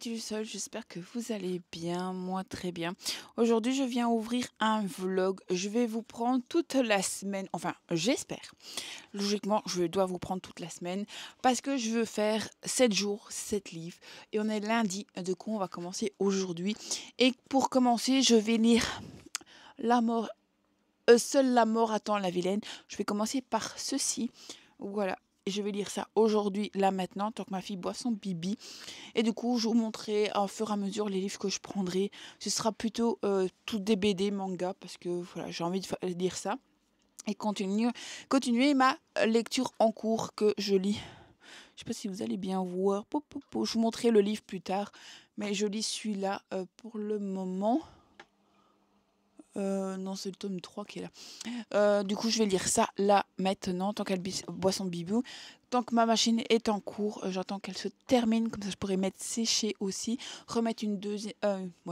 Mathilde Sol, j'espère que vous allez bien, moi très bien. Aujourd'hui, je viens ouvrir un vlog. Je vais vous prendre toute la semaine, enfin, j'espère. Logiquement, je dois vous prendre toute la semaine parce que je veux faire 7 jours, 7 livres. Et on est lundi, du coup, on va commencer aujourd'hui. Et pour commencer, je vais lire La mort, Seule la mort attend la vilaine. Je vais commencer par ceci. Voilà. Et je vais lire ça aujourd'hui, là maintenant, tant que ma fille boit son bibi. Et du coup, je vous montrerai au fur et à mesure les livres que je prendrai. Ce sera plutôt tout des BD, manga, parce que voilà, j'ai envie de lire ça. Et continuer ma lecture en cours que je lis. Je sais pas si vous allez bien voir. Je vous montrerai le livre plus tard. Mais je lis celui-là pour le moment. Non, c'est le tome 3 qui est là. Du coup, je vais lire ça là, maintenant, tant qu'elle boit son bibou. Tant que ma machine est en cours, j'attends qu'elle se termine. Comme ça, je pourrais mettre sécher aussi. Remettre une deuxième.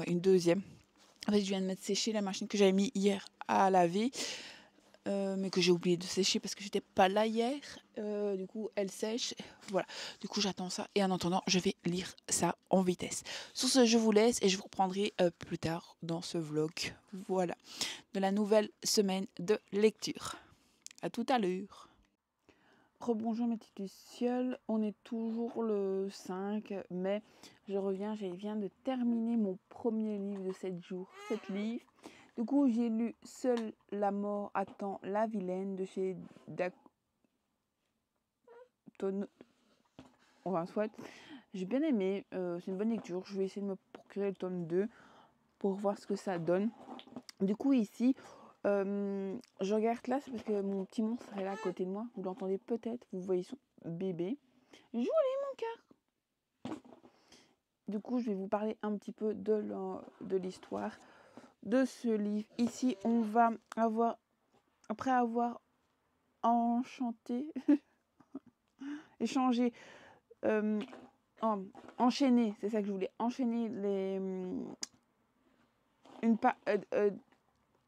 Une deuxième. En fait, je viens de mettre sécher la machine que j'avais mis hier à laver. Mais que j'ai oublié de sécher parce que j'étais pas là hier. Du coup, elle sèche. Voilà. Du coup, j'attends ça. Et en attendant, je vais lire ça en vitesse. Sur ce, je vous laisse et je vous reprendrai plus tard dans ce vlog. Voilà. De la nouvelle semaine de lecture. À tout à l'heure. Rebonjour mes petites lucioles. On est toujours le 5 mai. Je viens de terminer mon premier livre de 7 jours. 7 livres. Du coup, j'ai lu Seule la mort attend la vilaine de chez Enfin, soit. J'ai bien aimé. C'est une bonne lecture. Je vais essayer de me procurer le tome 2 pour voir ce que ça donne. Du coup, ici, je regarde là, c'est parce que mon petit monstre est là à côté de moi. Vous l'entendez peut-être. Vous voyez son bébé. Joli, mon cœur. Du coup, je vais vous parler un petit peu de l'histoire de ce livre. Ici, on va avoir, après avoir échangé, enchaîné, c'est ça que je voulais, enchaîner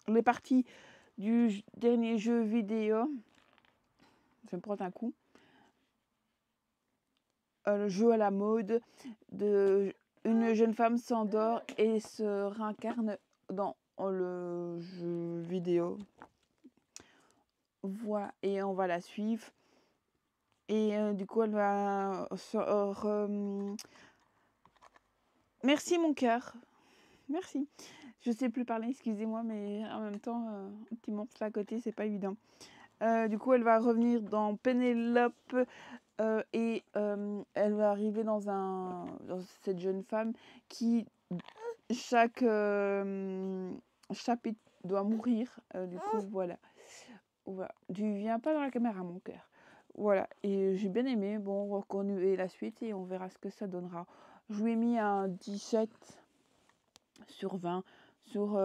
les parties du dernier jeu vidéo. Je vais me prendre un coup. Le jeu à la mode de une jeune femme s'endort et se réincarne dans le jeu vidéo. Voilà, et on va la suivre. Et du coup, elle va Merci mon cœur. Merci. Je sais plus parler, excusez-moi, mais en même temps, un petit monstre à côté, c'est pas évident. Du coup, elle va revenir dans Pénélope et elle va arriver dans cette jeune femme qui, chaque chapitre doit mourir. Du coup, voilà. Tu viens pas dans la caméra, mon cœur. Voilà. Et j'ai bien aimé. Bon, on va continuer la suite et on verra ce que ça donnera. Je lui ai mis un 17/20 sur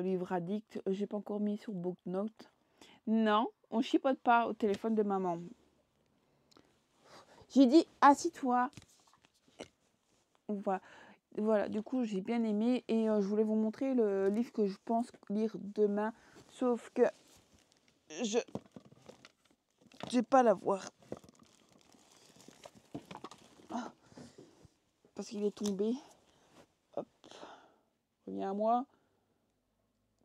Livre Addict. J'ai pas encore mis sur Booknote. Non, on chipote pas au téléphone de maman. J'ai dit, assis-toi. Voilà, du coup, j'ai bien aimé. Et je voulais vous montrer le livre que je pense lire demain. Sauf que je vais pas l'avoir. Ah, parce qu'il est tombé. Hop. Reviens à moi.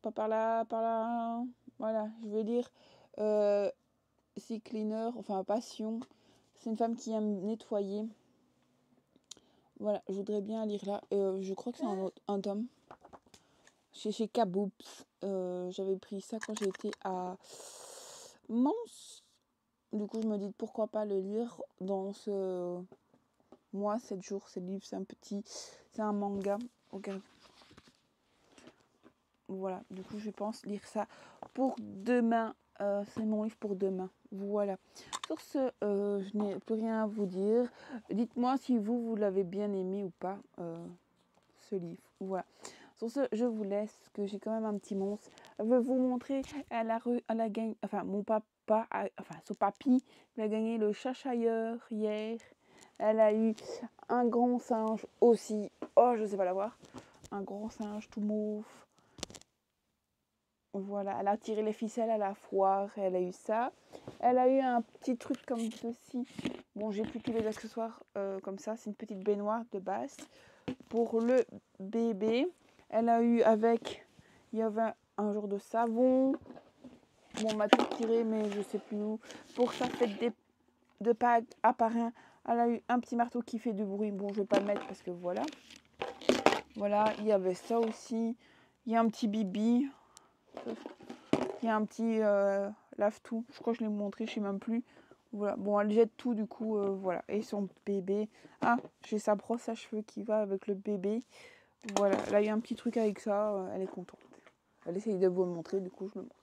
Pas par là, par là. Voilà, je vais lire Sea Cleaner, enfin Passion. C'est une femme qui aime nettoyer. Voilà, je voudrais bien lire là. Je crois que c'est un tome. Chez Kaboops. J'avais pris ça quand j'étais à Mons. Du coup, je me dis pourquoi pas le lire dans ce mois, 7 jours. Ce livre, c'est un manga. Okay. Voilà, du coup, je pense lire ça pour demain. C'est mon livre pour demain. Voilà. Sur ce, je n'ai plus rien à vous dire. Dites-moi si vous l'avez bien aimé ou pas, ce livre. Voilà. Sur ce, je vous laisse, que j'ai quand même un petit monstre. Je vais vous montrer, elle a gagné, enfin, son papy, il a gagné le Cheshire hier. Elle a eu un grand singe aussi. Oh, je ne sais pas l'avoir. Un grand singe tout mauve. Voilà, elle a tiré les ficelles à la foire, elle a eu ça. Elle a eu un petit truc comme ceci. Bon, j'ai plus tous les accessoires comme ça, c'est une petite baignoire de base. pour le bébé, elle a eu avec, il y avait un jour de savon. Bon, on m'a tout tiré, mais je sais plus où. Pour sa fête de Pâques à Paris, elle a eu un petit marteau qui fait du bruit. Bon, je vais pas le mettre parce que voilà. Voilà, il y avait ça aussi. Il y a un petit bibi. Il y a un petit lave-tout. Je crois que je l'ai montré, je sais même plus. Voilà. Bon, elle jette tout du coup. Voilà. Et son bébé. Ah, j'ai sa brosse à cheveux qui va avec le bébé. Voilà. Là, il y a un petit truc avec ça. Elle est contente. Elle essaye de vous le montrer, du coup, je le montre.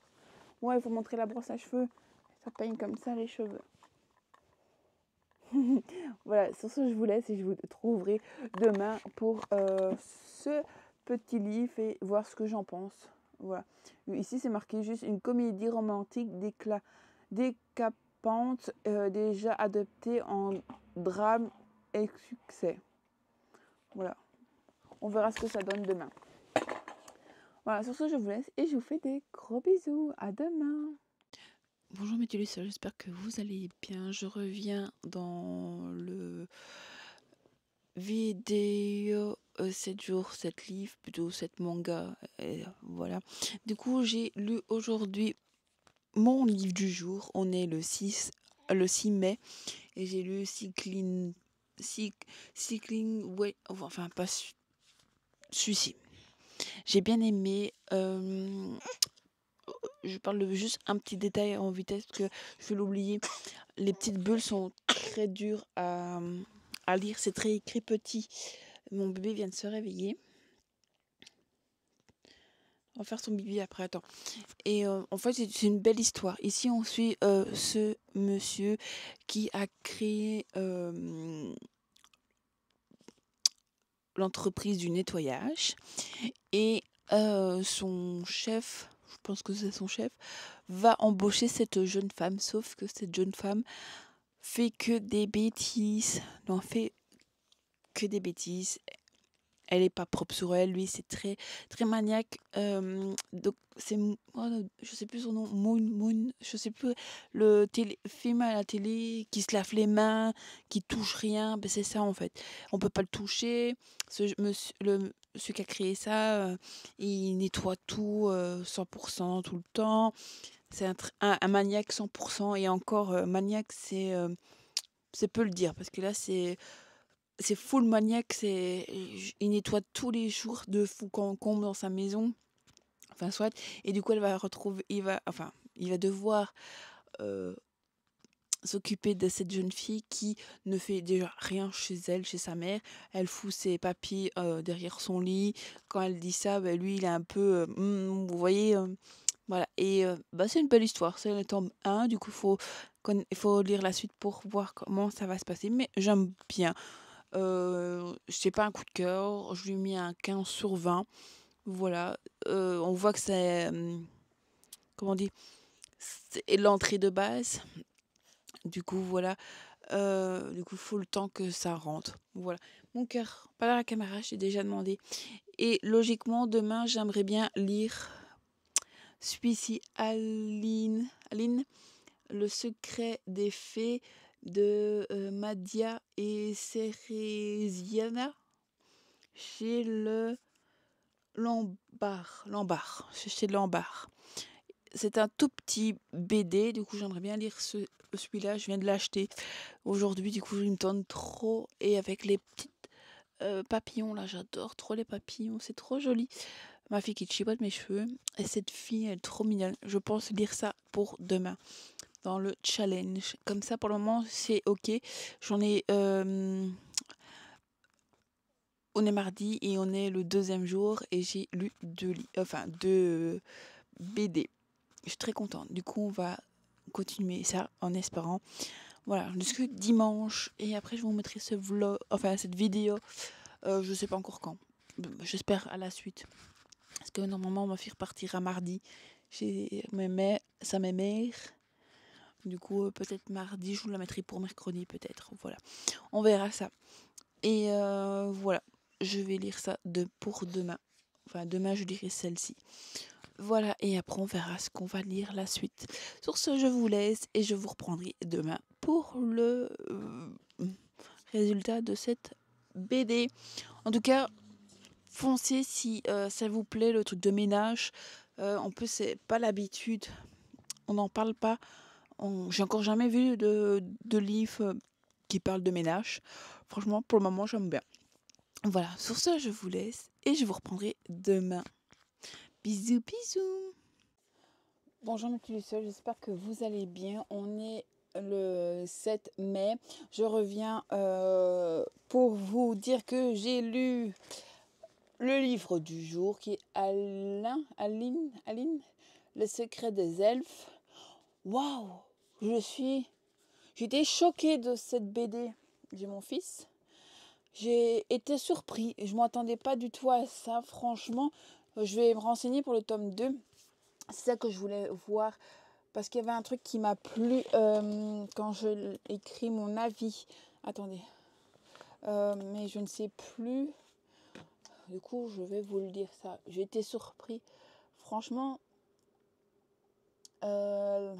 Ouais, il faut montrer la brosse à cheveux. Ça peigne comme ça les cheveux. Voilà, sur ce, je vous laisse et je vous retrouverai demain pour ce petit livre et voir ce que j'en pense. Voilà. Ici, c'est marqué juste une comédie romantique décapante, déjà adaptée en drame et succès. Voilà. On verra ce que ça donne demain. Voilà, sur ce, je vous laisse et je vous fais des gros bisous. À demain. Bonjour mes Tulus, j'espère que vous allez bien. Je reviens dans le vidéo 7 jours, 7 livres, plutôt 7 mangas. Et voilà. Du coup, j'ai lu aujourd'hui mon livre du jour. On est le 6 mai et j'ai lu Cycling, ouais, enfin pas celui-ci. J'ai bien aimé. Je parle de juste un petit détail en vitesse que je vais l'oublier. Les petites bulles sont très dures à lire. C'est très écrit petit. Mon bébé vient de se réveiller. On va faire son bibi après. Attends. Et en fait, c'est une belle histoire. Ici, on suit ce monsieur qui a créé l'entreprise du nettoyage. Et son chef, je pense que c'est son chef, va embaucher cette jeune femme. Sauf que cette jeune femme fait que des bêtises. Non, fait que des bêtises. Elle est pas propre sur elle. Lui, c'est très très maniaque. Donc c'est, je sais plus son nom, Moon, je sais plus, le film à la télé qui se lave les mains, qui touche rien. Ben c'est ça en fait. On peut pas le toucher. Le monsieur qui a créé ça, il nettoie tout 100% tout le temps. C'est un maniaque 100%. Et encore maniaque, c'est peu le dire parce que là c'est full maniaque, il nettoie tous les jours de fou en comble dans sa maison. Enfin soit, et du coup il va devoir s'occuper de cette jeune fille qui ne fait déjà rien chez elle, chez sa mère. Elle fout ses papiers derrière son lit. Quand elle dit ça, lui il est un peu vous voyez voilà. Et c'est une belle histoire, c'est le tome 1, du coup il faut lire la suite pour voir comment ça va se passer, mais j'aime bien. C'est pas un coup de cœur, je lui ai mis un 15/20. Voilà, on voit que c'est, comment on dit, c'est l'entrée de base. Du coup, voilà, du coup, il faut le temps que ça rentre. Voilà, mon cœur, pas dans la caméra, j'ai déjà demandé. Et logiquement, demain, j'aimerais bien lire celui-ci, Aline, Le secret des fées de Madia et Ceresiana. Chez le chez Lombard. C'est un tout petit BD, du coup j'aimerais bien lire celui-là, je viens de l'acheter aujourd'hui, du coup il me tente trop, et avec les petites papillons là, j'adore trop les papillons, c'est trop joli. Ma fille qui chipote mes cheveux, et cette fille elle est trop mignonne, je pense lire ça pour demain, dans le challenge. Comme ça pour le moment c'est ok, j'en ai... on est mardi et on est le 2e jour et j'ai lu 2 BD. Je suis très contente. Du coup, on va continuer ça en espérant. Voilà, jusque dimanche. Et après, je vous mettrai ce vlog, enfin cette vidéo. Je sais pas encore quand. J'espère à la suite. Parce que normalement, ma fille repartira mardi chez sa mère. Du coup, peut-être mardi, je vous la mettrai pour mercredi, peut-être. Voilà. On verra ça. Et voilà. Je vais lire ça pour demain. Enfin, demain, je lirai celle-ci. Voilà, et après, on verra ce qu'on va lire la suite. Sur ce, je vous laisse et je vous reprendrai demain pour le résultat de cette BD. En tout cas, foncez si ça vous plaît, le truc de ménage. En plus, c'est pas l'habitude. On n'en parle pas. J'ai encore jamais vu de livre qui parle de ménage. Franchement, pour le moment, j'aime bien. Voilà, sur ce, je vous laisse et je vous reprendrai demain. Bisous, bisous. Bonjour mes petits lucioles, j'espère que vous allez bien. On est le 7 mai. Je reviens pour vous dire que j'ai lu le livre du jour qui est Aline, Le secret des elfes. Waouh, j'étais choquée de cette BD. J'ai mon fils. J'ai été surpris. Je ne m'attendais pas du tout à ça. Franchement, je vais me renseigner pour le tome 2. C'est ça que je voulais voir. Parce qu'il y avait un truc qui m'a plu quand je écris mon avis. Attendez. Mais je ne sais plus. Du coup, je vais vous le dire ça. J'ai été surpris. Franchement, je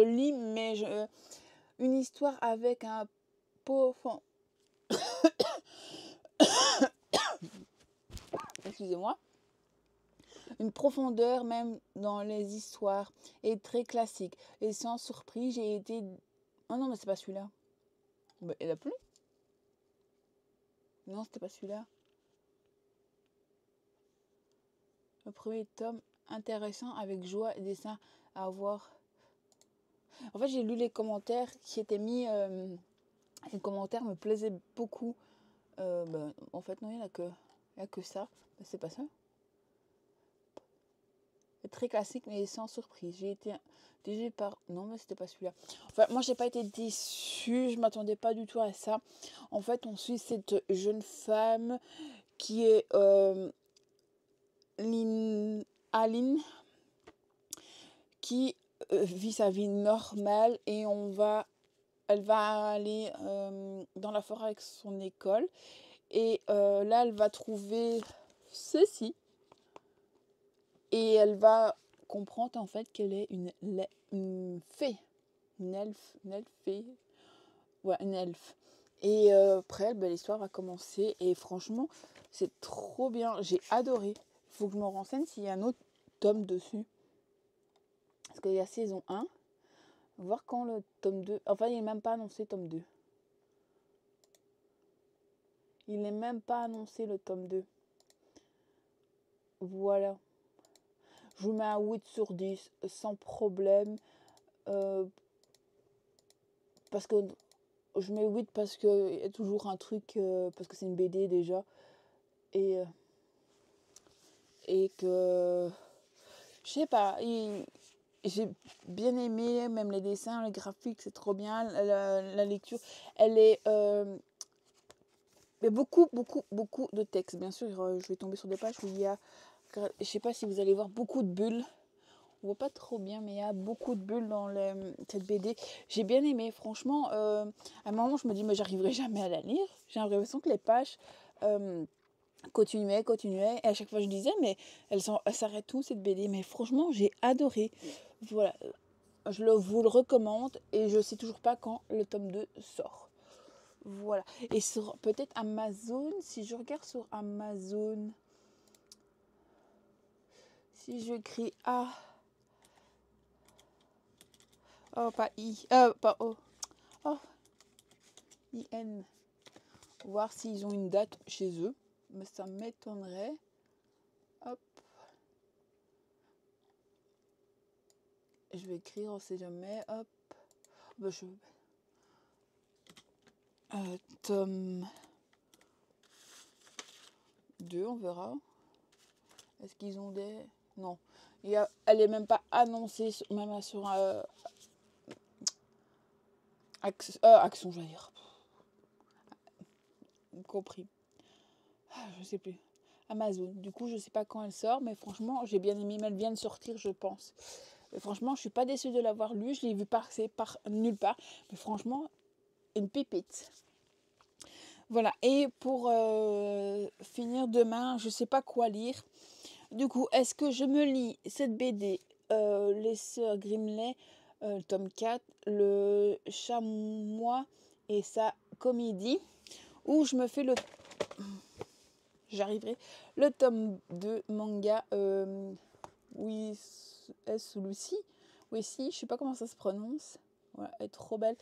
lis, mais une histoire avec un profond... Excusez-moi. Une profondeur même dans les histoires. Et très classique. Et sans surprise, j'ai été... Oh non, mais c'est pas celui-là. Bah, il a plu? Non, c'était pas celui-là. Le premier tome intéressant avec joie et dessin à voir. En fait, j'ai lu les commentaires qui étaient mis. Les commentaires me plaisaient beaucoup. En fait, non, il n'y a que ça. C'est pas ça. C'est très classique, mais sans surprise. J'ai été déçue par... Non, mais c'était pas celui-là. Enfin, moi, j'ai pas été déçue. Je m'attendais pas du tout à ça. En fait, on suit cette jeune femme qui est Aline, qui vit sa vie normale et elle va aller dans la forêt avec son école et là elle va trouver ceci et elle va comprendre en fait qu'elle est une fée, une elfe. Et après l'histoire va commencer et franchement c'est trop bien, j'ai adoré. Il faut que je me renseigne s'il y a un autre tome dessus. Parce qu'il y a saison 1. Voir quand le tome 2... Enfin, il n'est même pas annoncé tome 2. Il n'est même pas annoncé le tome 2. Voilà. Je vous mets un 8 sur 10 sans problème. Parce que je mets 8 parce qu'il y a toujours un truc... parce que c'est une BD déjà. Et que... Je sais pas. J'ai bien aimé, même les dessins, le graphique, c'est trop bien. La lecture, elle est... mais beaucoup de textes. Bien sûr, je vais tomber sur des pages où il y a... Je sais pas si vous allez voir beaucoup de bulles. On voit pas trop bien, mais il y a beaucoup de bulles dans cette BD. J'ai bien aimé. Franchement, à un moment, je me dis, mais j'arriverai jamais à la lire. J'ai l'impression que les pages... continuait et à chaque fois je disais mais elle s'arrête où cette BD, mais franchement j'ai adoré. Voilà, vous le recommande et je sais toujours pas quand le tome 2 sort. Voilà, et sur peut-être Amazon, si je regarde sur Amazon, si j'écris A, oh pas I, pas O, oh IN, voir s'ils ont une date chez eux, mais ça m'étonnerait. Hop, je vais écrire, on sait jamais. Hop, tome 2, on verra. Est-ce qu'ils ont des... Non, elle est même pas annoncée même sur Action, je vais dire. Compris. Je sais plus. Amazon. Du coup, je sais pas quand elle sort, mais franchement, j'ai bien aimé. Mais elle vient de sortir, je pense. Et franchement, je suis pas déçue de l'avoir lu. Je l'ai vu passer par nulle part. Mais franchement, une pépite. Voilà. Et pour finir demain, je sais pas quoi lire. Du coup, est-ce que je me lis cette BD, Les Sœurs Grimley, tome 4, Le Chamois et sa comédie, où je me fais j'arriverai, le tome 2 manga oui, Lucy. Oui, si, je sais pas comment ça se prononce. Voilà, elle est trop belle.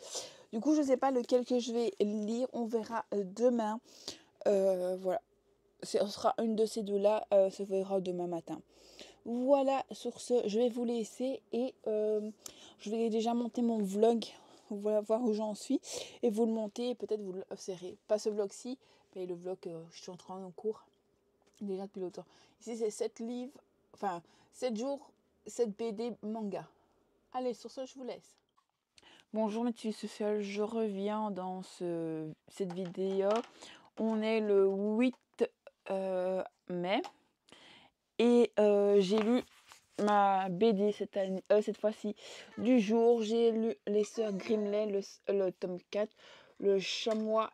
Du coup, je sais pas lequel que je vais lire. On verra demain. Voilà. Ce sera une de ces deux-là. Ça verra demain matin. Voilà, sur ce, je vais vous laisser et je vais déjà monter mon vlog. Voilà, voir où j'en suis. Et vous le monter et peut-être vous le serrez. Pas ce vlog-ci, mais le vlog, je suis en train en cours. Déjà depuis longtemps. Ici, c'est 7 livres. Enfin, 7 jours, 7 BD manga. Allez, sur ce, je vous laisse. Bonjour mes petits sociaux, je reviens dans cette vidéo. On est le 8 mai et j'ai lu ma BD cette fois-ci du jour. J'ai lu Les Sœurs Grimley, le tome 4, Le Chamois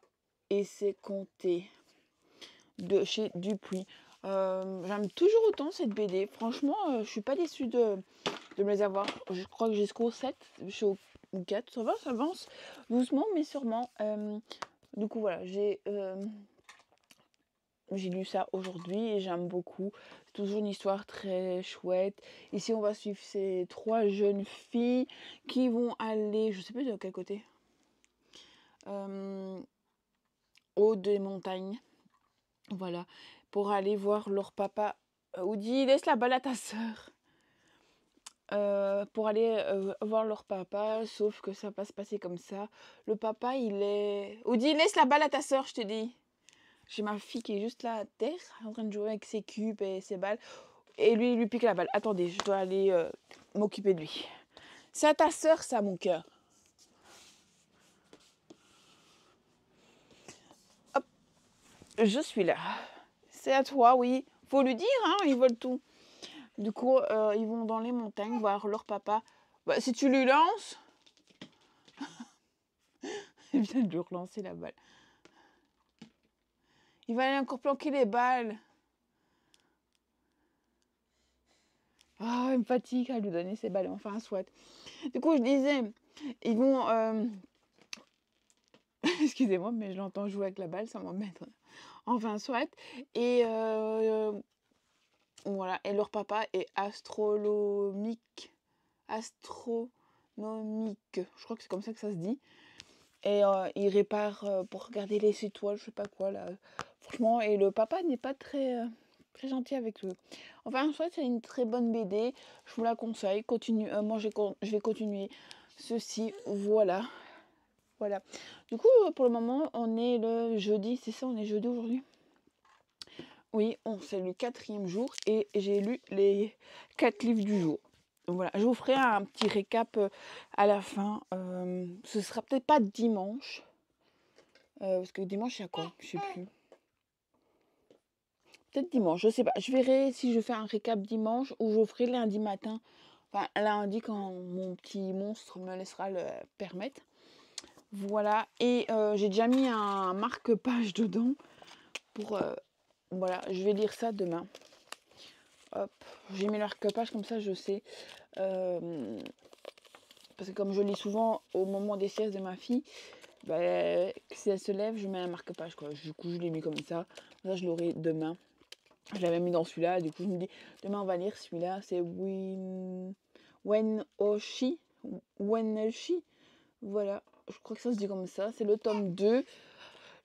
et ses comtés de chez Dupuis. J'aime toujours autant cette BD. Franchement, je suis pas déçue de me les avoir. Je crois que jusqu'au 7, je suis au 4, ça va, ça avance doucement mais sûrement. Du coup voilà, j'ai lu ça aujourd'hui et j'aime beaucoup. C'est toujours une histoire très chouette. Ici, on va suivre ces 3 jeunes filles qui vont aller, je sais plus de quel côté, haut des montagnes. Voilà, pour aller voir leur papa. Woody, laisse la balle à ta sœur. Pour aller voir leur papa, sauf que ça va pas se passer comme ça. Le papa, il est... Woody, laisse la balle à ta sœur, je te dis. J'ai ma fille qui est juste là à terre, en train de jouer avec ses cubes et ses balles. Et lui, il lui pique la balle. Attendez, je dois aller m'occuper de lui. C'est à ta sœur, ça, mon cœur. Hop, je suis là. C'est à toi, oui. Faut lui dire, hein, ils veulent tout. Du coup, ils vont dans les montagnes voir leur papa. Bah, si tu lui lances... Il vient de lui relancer la balle. Il va aller encore planquer les balles. Ah, il me fatigue à lui donner ses balles. Enfin, soit. Du coup, je disais, ils vont... Excusez-moi, mais je l'entends jouer avec la balle, ça m'embête. Enfin, soit. Et voilà. Et leur papa est astronomique. Je crois que c'est comme ça que ça se dit. Et il répare pour regarder les étoiles, je sais pas quoi là. Franchement, et le papa n'est pas très gentil avec eux. Enfin, soit c'est une très bonne BD. Je vous la conseille. Moi, je vais continuer ceci. Voilà. Voilà. Du coup, pour le moment, on est le jeudi. C'est ça, on est jeudi aujourd'hui. Oui, c'est le 4e jour et j'ai lu les 4 livres du jour. Voilà, je vous ferai un petit récap à la fin. Ce sera peut-être pas dimanche. Parce que dimanche, il y a quoi? Je sais plus. Peut-être dimanche, je sais pas. Je verrai si je fais un récap dimanche ou je ferai lundi matin. Enfin, lundi quand mon petit monstre me laissera le permettre. Voilà. Et j'ai déjà mis un marque-page dedans. Voilà, je vais lire ça demain. Hop, j'ai mis le marque-page comme ça, je sais. Parce que comme je lis souvent au moment des siestes de ma fille, si elle se lève, je mets un marque-page, quoi. Du coup, je l'ai mis comme ça. Ça, je l'aurai demain. Je l'avais mis dans celui-là. Du coup, je me dis, demain, on va lire celui-là. C'est Wenoshi. Voilà. Je crois que ça se dit comme ça. C'est le tome 2.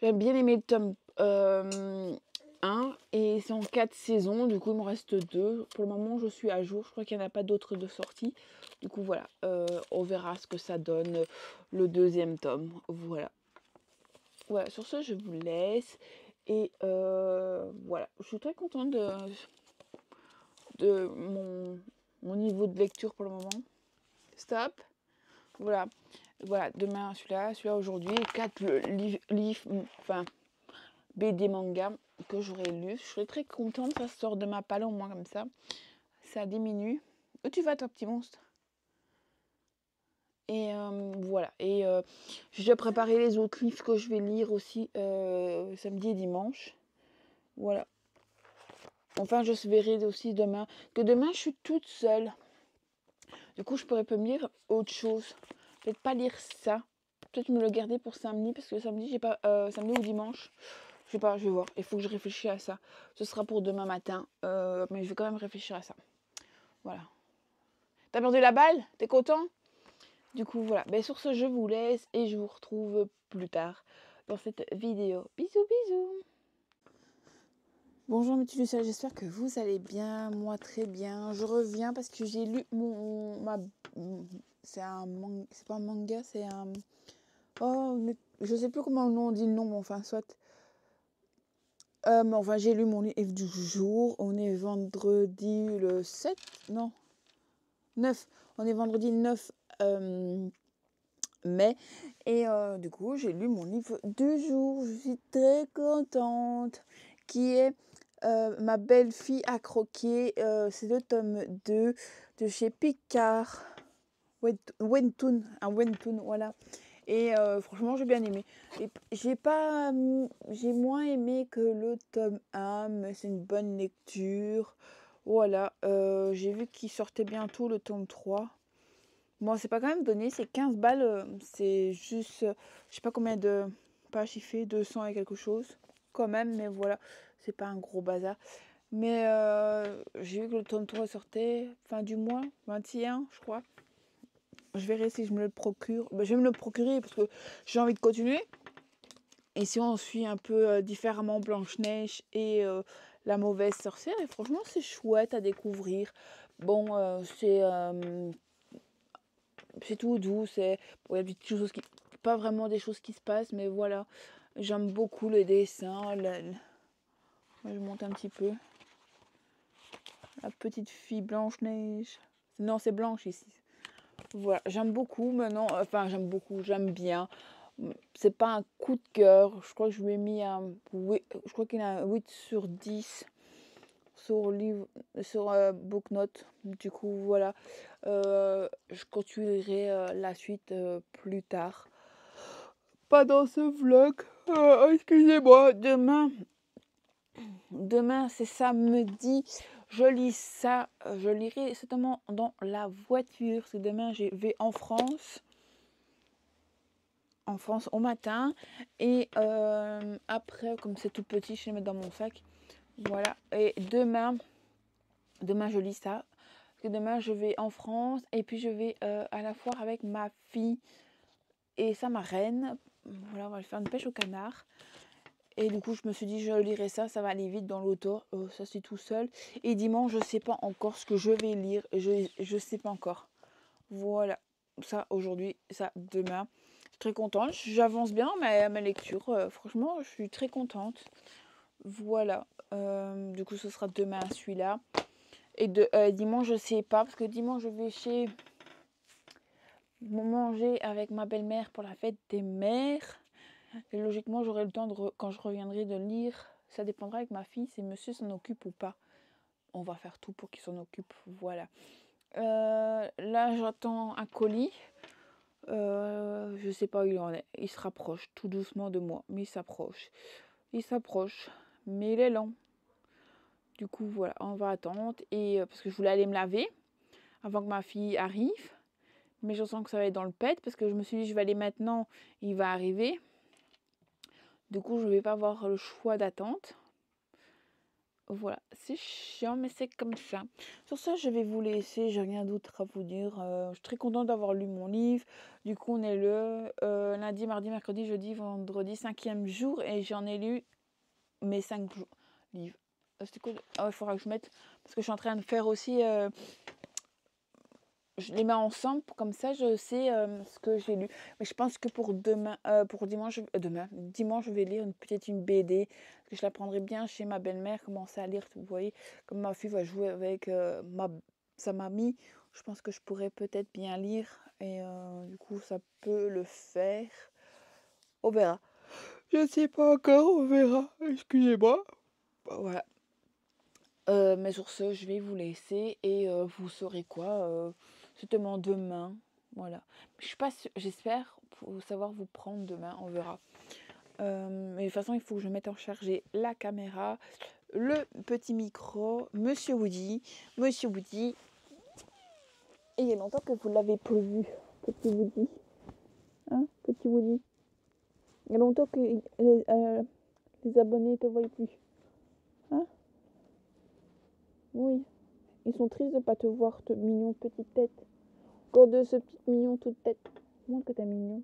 J'aime bien aimé le tome 1. Et c'est en 4 saisons. Du coup, il me reste 2. Pour le moment, je suis à jour. Je crois qu'il n'y en a pas d'autres de sortie. Du coup, voilà. On verra ce que ça donne le 2e tome. Voilà. Voilà, sur ce, je vous laisse. Et voilà, je suis très contente de mon niveau de lecture pour le moment. Stop. Voilà. Voilà, demain celui-là aujourd'hui. 4 livres, enfin, BD manga que j'aurais lu. Je serais très contente, ça sort de ma palle au moins comme ça. Ça diminue. Où tu vas, toi, petit monstre? Et voilà. Et j'ai déjà préparé les autres livres que je vais lire aussi samedi et dimanche. Voilà. Enfin, je verrai aussi demain. Que demain, je suis toute seule. Du coup, je pourrais pas me lire autre chose. Peut-être pas lire ça. peut-être me le garder pour samedi, parce que samedi, j'ai pas samedi ou dimanche. Je sais pas, je vais voir. Il faut que je réfléchisse à ça. Ce sera pour demain matin. Mais je vais quand même réfléchir à ça. Voilà. T'as perdu la balle? T'es content? Du coup, voilà. Ben, sur ce, je vous laisse et je vous retrouve plus tard dans cette vidéo. Bisous, bisous. Bonjour mes Lucille, j'espère que vous allez bien. Moi, très bien. Je reviens parce que j'ai lu c'est pas un manga, c'est un... Oh, mais je sais plus comment on dit le nom, mais enfin, soit... mais enfin, j'ai lu mon livre du jour. On est vendredi le 7, non, 9. On est vendredi 9 mai. Et du coup, j'ai lu mon livre du jour. Je suis très contente. Qui est Ma belle-fille a croqué. C'est le tome 2 de chez Picard. Webtoon, un Webtoon, voilà. Et franchement, j'ai bien aimé. Et j'ai moins aimé que le tome 1, mais c'est une bonne lecture. Voilà, j'ai vu qu'il sortait bientôt le tome 3. Bon, c'est pas quand même donné, c'est 15 balles. C'est juste, je sais pas combien de pages il fait, 200 et quelque chose. Quand même, mais voilà, c'est pas un gros bazar. Mais j'ai vu que le tome 3 sortait fin du mois, 21, je crois. Je verrai si je me le procure. Ben, je vais me le procurer parce que j'ai envie de continuer. Et si on suit un peu différemment Blanche-Neige et la mauvaise sorcière, et franchement, c'est chouette à découvrir. Bon, c'est tout doux. Bon, il y a des petites choses pas vraiment des choses qui se passent, mais voilà. J'aime beaucoup le dessin. Je monte un petit peu. La petite fille Blanche-Neige. Non, c'est Blanche ici. Voilà, j'aime beaucoup maintenant, j'aime bien. C'est pas un coup de cœur, je crois que je lui ai mis je crois qu'il a un 8 sur 10 sur Booknote. Du coup, voilà, je continuerai la suite plus tard. Pas dans ce vlog, excusez-moi, demain c'est samedi. Je lis ça, je lirai certainement dans la voiture, parce que demain je vais en France au matin. Et après, comme c'est tout petit, je vais le mettre dans mon sac. Voilà. Et demain je lis ça. Parce que demain, je vais en France. Et puis, je vais à la foire avec ma fille et sa marraine. Voilà, on va faire une pêche au canard. Et du coup, je me suis dit, je lirai ça, ça va aller vite dans l'auto. Ça, c'est tout seul. Et dimanche, je sais pas encore ce que je vais lire. Je sais pas encore. Voilà. Ça, aujourd'hui, ça, demain. Je suis très contente. J'avance bien ma lecture. Franchement, je suis très contente. Voilà. Du coup, ce sera demain celui-là. Et dimanche, je sais pas. Parce que dimanche, je vais chez manger avec ma belle-mère pour la fête des mères. Et logiquement, j'aurai le temps, quand je reviendrai, de lire. Ça dépendra avec ma fille si monsieur s'en occupe ou pas. On va faire tout pour qu'il s'en occupe. Voilà. Là, j'attends un colis. Je sais pas où il en est. Il se rapproche tout doucement de moi. Mais il s'approche. Mais il est lent. Du coup, voilà, on va attendre. Et parce que je voulais aller me laver avant que ma fille arrive. Mais je sens que ça va être dans le pet. Parce que je me suis dit, je vais aller maintenant. Il va arriver. Du coup, je vais pas avoir le choix d'attente. Voilà, c'est chiant, mais c'est comme ça. Sur ça, je vais vous laisser. J'ai rien d'autre à vous dire. Je suis très contente d'avoir lu mon livre. Du coup, on est le lundi, mardi, mercredi, jeudi, vendredi, 5e jour. Et j'en ai lu mes 5 livres. C'était cool. Il faudra que je mette. Parce que je suis en train de faire aussi. Je les mets ensemble, comme ça je sais ce que j'ai lu. Mais je pense que pour demain, pour dimanche, dimanche je vais lire peut-être une BD. Parce que je la prendrai bien chez ma belle-mère, commencer à lire, vous voyez. Comme ma fille va jouer avec sa mamie, je pense que je pourrais peut-être bien lire. Et du coup ça peut le faire. On verra. Je ne sais pas encore, on verra. Excusez-moi. Voilà. Mais sur ce, je vais vous laisser et vous saurez quoi certainement demain. Voilà. Je suis pas sûre, j'espère pour savoir vous prendre demain, on verra. Mais de toute façon, il faut que je mette en charger la caméra, le petit micro, Monsieur Woody. Et il y a longtemps que vous l'avez plus vu, Petit Woody. Hein, petit Woody? Il y a longtemps que les abonnés ne te voient plus. Hein? Oui. Ils sont tristes de ne pas te voir, te mignon, petite tête. Encore de ce petit mignon toute tête. Montre que t'es mignon.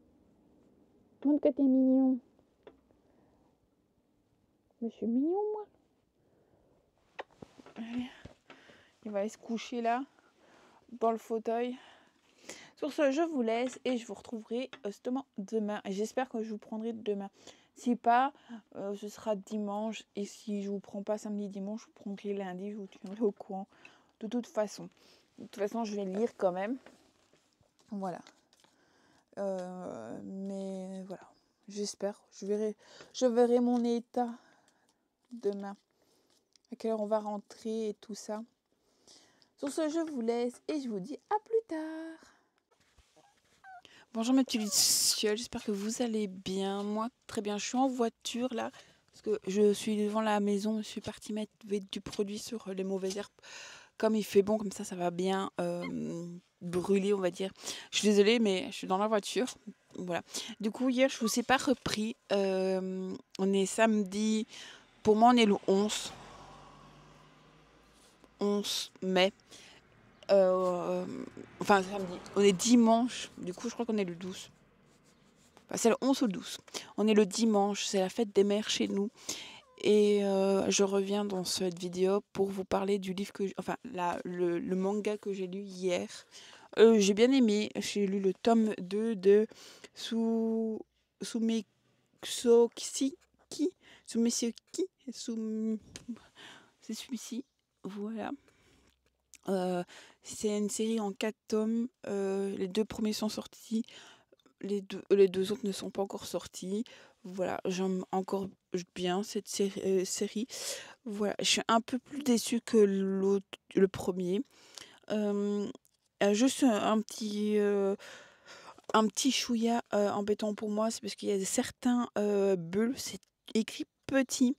Montre que t'es mignon. Mais je suis mignon, moi. Allez. Il va aller se coucher là, dans le fauteuil. Sur ce, je vous laisse et je vous retrouverai justement demain. Et j'espère que je vous prendrai demain. Si pas, ce sera dimanche. Et si je vous prends pas samedi, dimanche, je vous prendrai lundi. Je vous tiendrai au courant. De toute façon. De toute façon, je vais lire quand même. Voilà. Mais voilà. J'espère. Je verrai mon état demain. À quelle heure on va rentrer et tout ça. Sur ce, je vous laisse et je vous dis à plus tard. Bonjour mes petits lucioles, j'espère que vous allez bien. Moi, très bien. Je suis en voiture là, parce que je suis devant la maison. Je suis partie mettre du produit sur les mauvaises herbes. Comme il fait bon, comme ça va bien brûler, on va dire. Je suis désolée, mais je suis dans la voiture. Voilà. Du coup, hier, je vous ai pas repris. On est samedi. Pour moi, on est le 11 mai. Enfin, samedi. On est dimanche. Du coup, je crois qu'on est le 12. Enfin, c'est le 11 ou le 12. On est le dimanche. C'est la fête des mères chez nous. Et je reviens dans cette vidéo pour vous parler du livre le manga que j'ai lu hier. J'ai bien aimé. J'ai lu le tome 2 de Sumeksoki. Sumeksoki. C'est celui-ci. Voilà. C'est une série en 4 tomes. Les 2 premiers sont sortis. Les deux autres ne sont pas encore sortis. Voilà, j'aime encore bien cette série. Voilà, je suis un peu plus déçue que le premier. Juste un petit chouïa embêtant pour moi, c'est parce qu'il y a certains bulles, c'est écrit petit.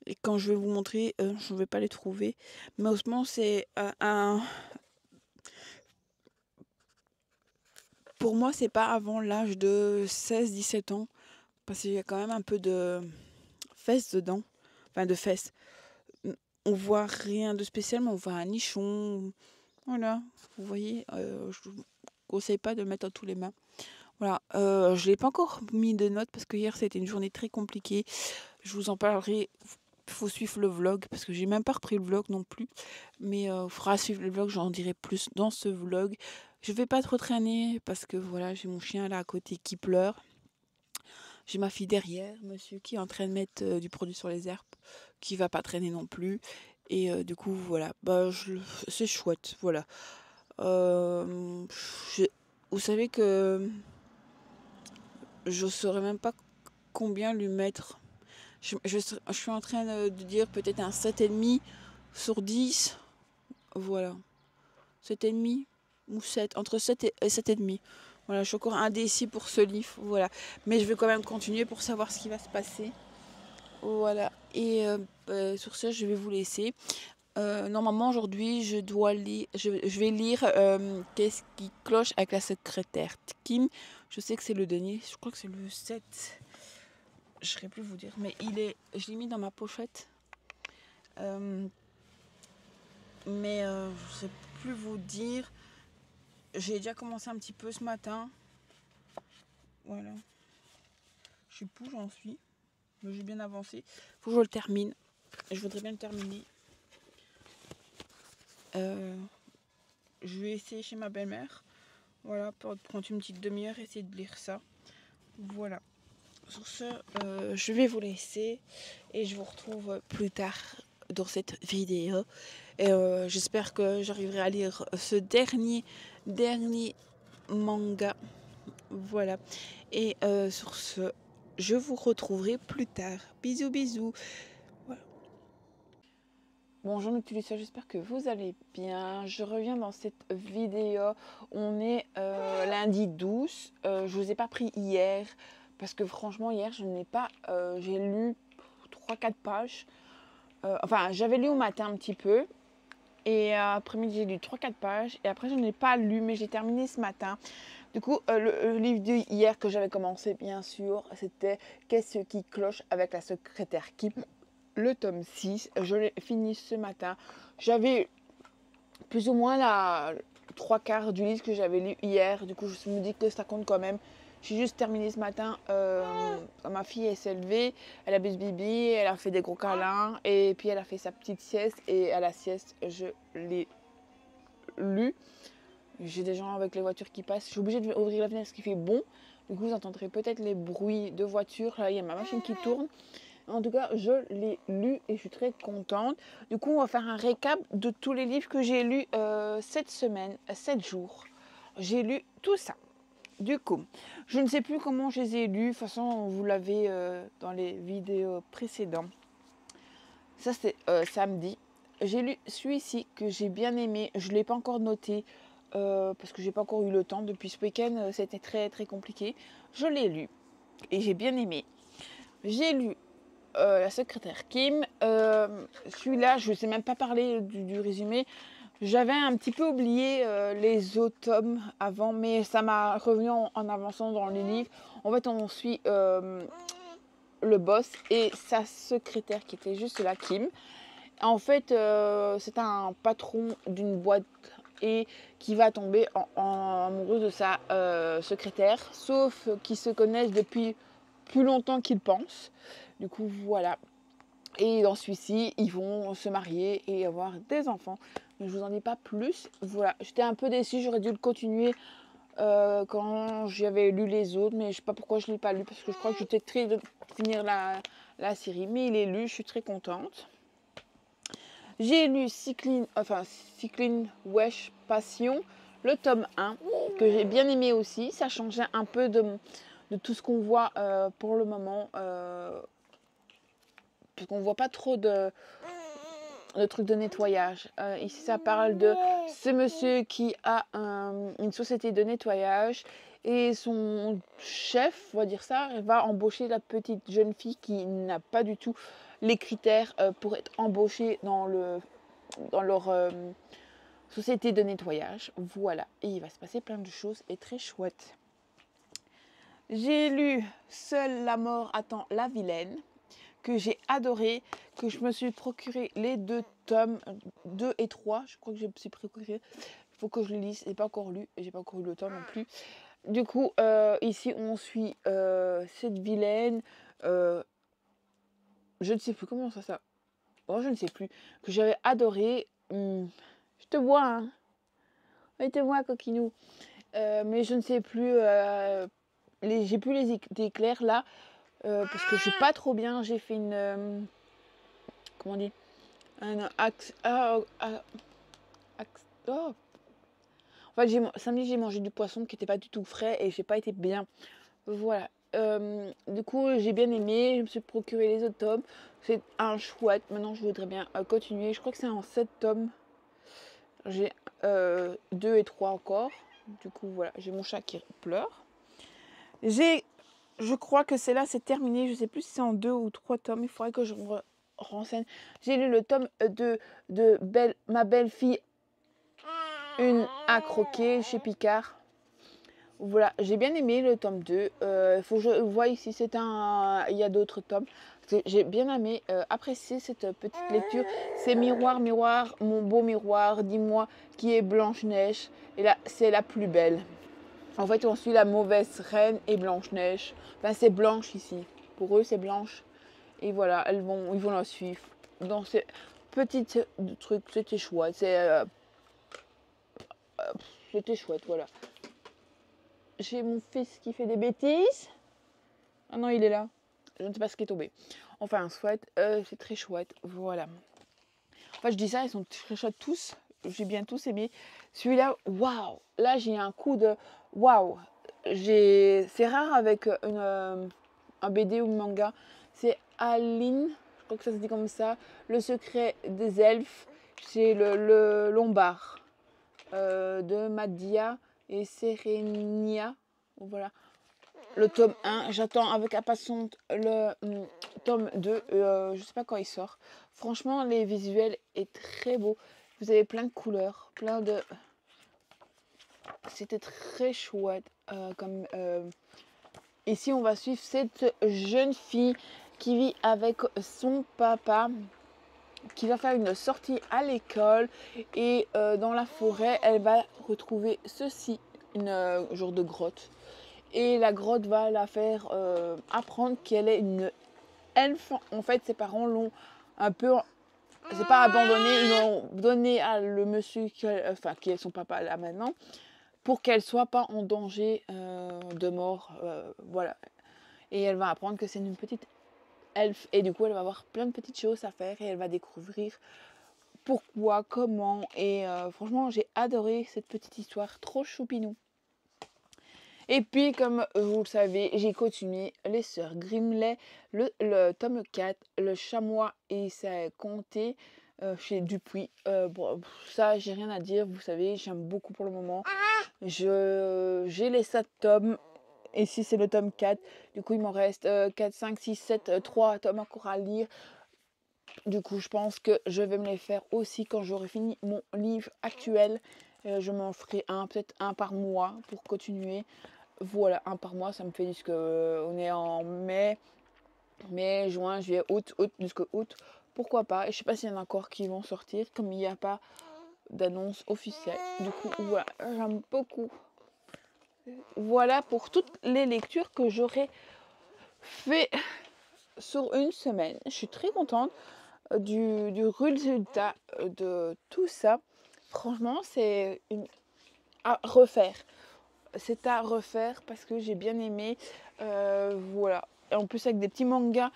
Et quand je vais vous montrer, je ne vais pas les trouver. Mais heureusement, c'est pour moi, c'est pas avant l'âge de 16-17 ans. Parce qu'il y a quand même un peu de fesses dedans. Enfin, de fesses. On voit rien de spécial, mais on voit un nichon. Voilà. Vous voyez, je ne vous conseille pas de le mettre dans tous les mains. Voilà. Je ne l'ai pas encore mis de notes parce que hier, c'était une journée très compliquée. Je vous en parlerai. Il faut suivre le vlog parce que j'ai même pas repris le vlog non plus. Mais il faudra suivre le vlog, j'en dirai plus dans ce vlog. Je vais pas trop traîner parce que voilà, j'ai mon chien là à côté qui pleure. J'ai ma fille derrière, monsieur qui est en train de mettre du produit sur les herbes, qui va pas traîner non plus. Et du coup, voilà, c'est chouette, voilà. Vous savez que je saurais même pas combien lui mettre. Je suis en train de dire peut-être un 7,5 sur 10. Voilà. 7,5 ou 7, entre 7 et 7,5. Voilà, je suis encore indécis pour ce livre, voilà. Mais je vais quand même continuer pour savoir ce qui va se passer. Voilà. Et sur ce, je vais vous laisser. Normalement, aujourd'hui, je vais lire Qu'est-ce qui cloche avec la secrétaire Kim. Je sais que c'est le dernier, je crois que c'est le 7. Je ne saurais plus vous dire, mais je l'ai mis dans ma pochette. Mais je ne sais plus vous dire. J'ai déjà commencé un petit peu ce matin. Voilà. Je sais plus où j'en suis. Mais j'ai bien avancé. Faut que je le termine. Je voudrais bien le terminer. Je vais essayer chez ma belle-mère. Voilà, pour prendre une petite demi-heure, essayer de lire ça. Voilà. Sur ce, je vais vous laisser. Et je vous retrouve plus tard dans cette vidéo. Et j'espère que j'arriverai à lire ce dernier manga. Voilà. Et sur ce, je vous retrouverai plus tard. Bisous, bisous. Voilà. Bonjour mes petits lucioles, j'espère que vous allez bien. Je reviens dans cette vidéo. On est lundi 12. Je vous ai pas pris hier. Parce que franchement, hier, je n'ai pas... j'ai lu 3-4 pages. Enfin, j'avais lu au matin un petit peu. Et après-midi, j'ai lu 3-4 pages. Et après, je n'ai pas lu, mais j'ai terminé ce matin. Du coup, le livre d'hier que j'avais commencé, bien sûr, c'était Qu'est-ce qui cloche avec la secrétaire Kim, le tome 6. Je l'ai fini ce matin. J'avais plus ou moins la 3/4 du livre que j'avais lu hier. Du coup, je me dis que ça compte quand même. J'ai juste terminé ce matin. Ma fille, elle s'est levée, elle a bu ce bibi, elle a fait des gros câlins et puis elle a fait sa petite sieste. Et à la sieste, je l'ai lu. J'ai des gens avec les voitures qui passent. Je suis obligée d'ouvrir la fenêtre parce qu'il fait bon. Du coup, vous entendrez peut-être les bruits de voiture. Là, il y a ma machine qui tourne. En tout cas, je l'ai lu et je suis très contente. Du coup, on va faire un récap de tous les livres que j'ai lus cette semaine, 7 jours. J'ai lu tout ça. Du coup, je ne sais plus comment je les ai lus. De toute façon, vous l'avez dans les vidéos précédentes. Ça, c'est samedi. J'ai lu celui-ci que j'ai bien aimé. Je ne l'ai pas encore noté parce que j'ai pas encore eu le temps. Depuis ce week-end, c'était très très compliqué. Je l'ai lu et j'ai bien aimé. J'ai lu la secrétaire Kim. Celui-là, je ne sais même pas parler du résumé. J'avais un petit peu oublié les autres tomes avant, mais ça m'a revenu en avançant dans les livres. En fait, on suit le boss et sa secrétaire qui était juste là, Kim. En fait, c'est un patron d'une boîte et qui va tomber en amoureux de sa secrétaire, sauf qu'ils se connaissent depuis plus longtemps qu'ils pensent. Du coup, voilà. Et dans celui-ci, ils vont se marier et avoir des enfants. Mais je vous en dis pas plus. Voilà, j'étais un peu déçue, j'aurais dû le continuer quand j'avais lu les autres, mais je sais pas pourquoi je ne l'ai pas lu, parce que je crois que j'étais très de finir la série. Mais il est lu, je suis très contente. J'ai lu Cycline Wesh Passion, le tome 1, que j'ai bien aimé aussi. Ça changeait un peu de tout ce qu'on voit pour le moment. Parce qu'on ne voit pas trop de trucs de nettoyage. Ici, ça parle de ce monsieur qui a une société de nettoyage et son chef, on va dire ça, va embaucher la petite jeune fille qui n'a pas du tout les critères pour être embauchée dans leur société de nettoyage. Voilà, et il va se passer plein de choses et très chouette. J'ai lu Seule la mort attend la vilaine, que j'ai adoré, que je me suis procuré les 2 tomes, 2 et 3, je crois que je me suis procuré. Il faut que je le lise, j'ai pas encore lu, et j'ai pas encore eu le temps non plus. Du coup, ici on suit cette vilaine, je ne sais plus comment ça. Bon, je ne sais plus, que j'avais adoré. Je te vois, hein. Je te vois, coquinou. Mais je ne sais plus, j'ai plus les éclairs là. Parce que je suis pas trop bien, j'ai fait une comment on dit, un axe, oh. En fait, samedi j'ai mangé du poisson qui n'était pas du tout frais et j'ai pas été bien. Voilà. Du coup, j'ai bien aimé, je me suis procuré les autres tomes. C'est un chouette. Maintenant, je voudrais bien continuer. Je crois que c'est en 7 tomes. J'ai 2 et 3 encore. Du coup, voilà, j'ai mon chat qui pleure. Je crois que c'est terminé. Je sais plus si c'est en 2 ou 3 tomes. Il faudrait que je me renseigne. J'ai lu le tome de Ma belle-fille, une à croquer chez Picard. Voilà, j'ai bien aimé le tome 2. Il faut que je vois ici, il y a d'autres tomes. J'ai bien aimé, apprécié cette petite lecture. C'est Miroir, miroir, mon beau miroir, dis-moi qui est Blanche-Neige. Et là, c'est la plus belle. En fait, on suit la mauvaise reine et Blanche-Neige. Enfin, c'est Blanche ici. Pour eux, c'est Blanche. Et voilà, ils vont la suivre. Dans ces petites trucs, c'était chouette. C'était chouette, voilà. J'ai mon fils qui fait des bêtises. Ah non, il est là. Je ne sais pas ce qui est tombé. Enfin, c'est très chouette. Voilà. Enfin, je dis ça, ils sont très chouettes tous. J'ai bien tous aimé. Celui-là, waouh. Là, j'ai un coup de waouh. C'est rare avec un BD ou un manga. C'est Aline, je crois que ça se dit comme ça. Le secret des elfes. C'est le Lombard de Madia et Serenia. Voilà. Le tome 1, j'attends avec impatience le tome 2. Je sais pas quand il sort. Franchement, les visuels est très beau. Vous avez plein de couleurs, plein de... C'était très chouette. Ici, on va suivre cette jeune fille qui vit avec son papa, qui va faire une sortie à l'école. Et dans la forêt, elle va retrouver ceci, une genre de grotte. Et la grotte va la faire apprendre qu'elle est une elfe. En fait, ses parents l'ont un peu... C'est pas abandonné, ils l'ont donné à le monsieur qui est son papa là maintenant, pour qu'elle soit pas en danger de mort. Voilà. Et elle va apprendre que c'est une petite elfe. Et du coup, elle va avoir plein de petites choses à faire et elle va découvrir pourquoi, comment. Et franchement, j'ai adoré cette petite histoire, trop choupinou. Et puis, comme vous le savez, j'ai continué les sœurs Grimley, le tome 4, le chamois et sa comté chez Dupuis. Bon, ça, j'ai rien à dire, vous savez, j'aime beaucoup pour le moment. J'ai les 7 tomes. Ici, c'est le tome 4. Du coup, il m'en reste 4, 5, 6, 7, 3 tomes encore à lire. Du coup, je pense que je vais me les faire aussi quand j'aurai fini mon livre actuel. Je m'en ferai peut-être un par mois pour continuer. Voilà, un par mois, ça me fait jusque... on est en mai, juin, juillet, août, jusqu'au août. Pourquoi pas? Et je sais pas s'il y en a encore qui vont sortir, comme il n'y a pas d'annonce officielle. Du coup, voilà, j'aime beaucoup. Voilà pour toutes les lectures que j'aurais fait sur une semaine. Je suis très contente du résultat de tout ça. Franchement, c'est à refaire. C'est à refaire parce que j'ai bien aimé. Voilà. Et en plus avec des petits mangas,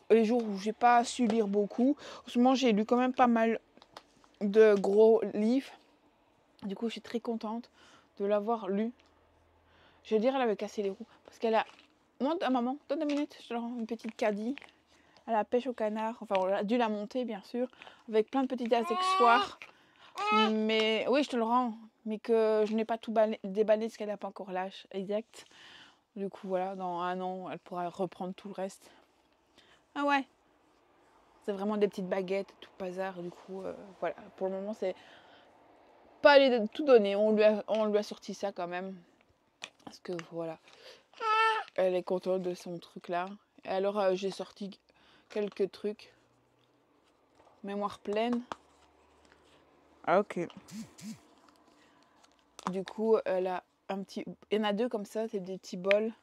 les jours où j'ai pas su lire beaucoup. En ce moment, j'ai lu quand même pas mal de gros livres. Du coup, je suis très contente de l'avoir lu. Je veux dire, elle avait cassé les roues. Parce qu'elle a... Monte, maman, donne 2 minutes, je te rends une petite caddie. À la pêche au canard. Enfin, on a dû la monter, bien sûr. Avec plein de petits accessoires. Mais oui, je te le rends. Mais que je n'ai pas tout déballé parce qu'elle n'a pas encore l'âge exact. Du coup, voilà, dans 1 an, elle pourra reprendre tout le reste. Ah ouais. C'est vraiment des petites baguettes, tout bazar. Du coup, voilà. Pour le moment, c'est pas aller tout donner. On lui a sorti ça quand même. Parce que voilà. Elle est contente de son truc là. Et alors, j'ai sorti quelques trucs. Mémoire pleine. Ah, ok. Du coup, elle a un petit... Il y en a 2 comme ça, c'est des petits bols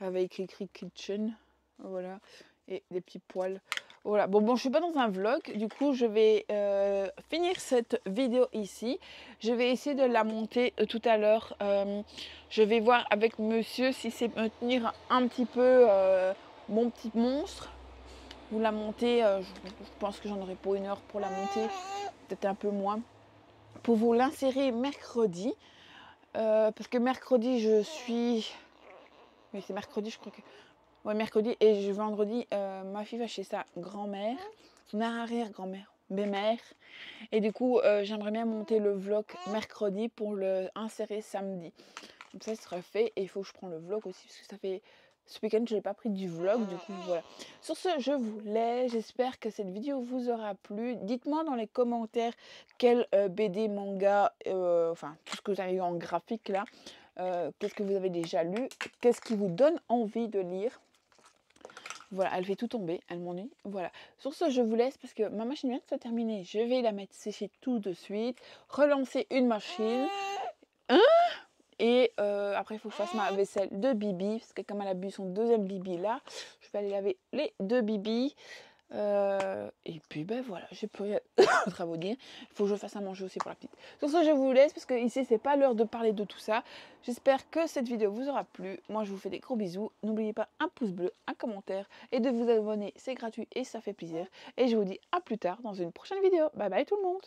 avec écrit kitchen. Voilà. Et des petits poils. Voilà. Bon, je suis pas dans un vlog. Du coup, je vais finir cette vidéo ici. Je vais essayer de la monter tout à l'heure. Je vais voir avec monsieur si c'est me tenir un petit peu mon petit monstre. Ou la monter, je pense que j'en aurai pour 1 heure pour la monter. Peut-être un peu moins. Pour vous l'insérer mercredi. Parce que mercredi, je suis... Oui, c'est mercredi, je crois que... Ouais, mercredi et vendredi, ma fille va chez sa grand-mère, son arrière-grand-mère, belle-mère. Et du coup, j'aimerais bien monter le vlog mercredi pour le insérer samedi. Comme ça, ce sera fait. Et il faut que je prenne le vlog aussi parce que ça fait... Ce week-end, je n'ai pas pris du vlog, du coup, voilà. Sur ce, je vous laisse. J'espère que cette vidéo vous aura plu. Dites-moi dans les commentaires quel BD, manga, enfin, tout ce que vous avez eu en graphique là. Qu'est-ce que vous avez déjà lu? Qu'est-ce qui vous donne envie de lire? Voilà, elle fait tout tomber, elle m'ennuie. Voilà. Sur ce, je vous laisse parce que ma machine vient de se terminer. Je vais la mettre sécher tout de suite. Relancer une machine. Hein? Et après, il faut que je fasse ma vaisselle de Bibi. Parce que comme elle a bu son 2e Bibi là, je vais aller laver les 2 Bibi. Et puis ben voilà, j'ai plus rien d'autre à vous dire. Il faut que je fasse à manger aussi pour la petite. Sur ce, je vous laisse parce que ici c'est pas l'heure de parler de tout ça. J'espère que cette vidéo vous aura plu. Moi je vous fais des gros bisous. N'oubliez pas un pouce bleu, un commentaire et de vous abonner, c'est gratuit et ça fait plaisir. Et je vous dis à plus tard dans une prochaine vidéo. Bye bye tout le monde.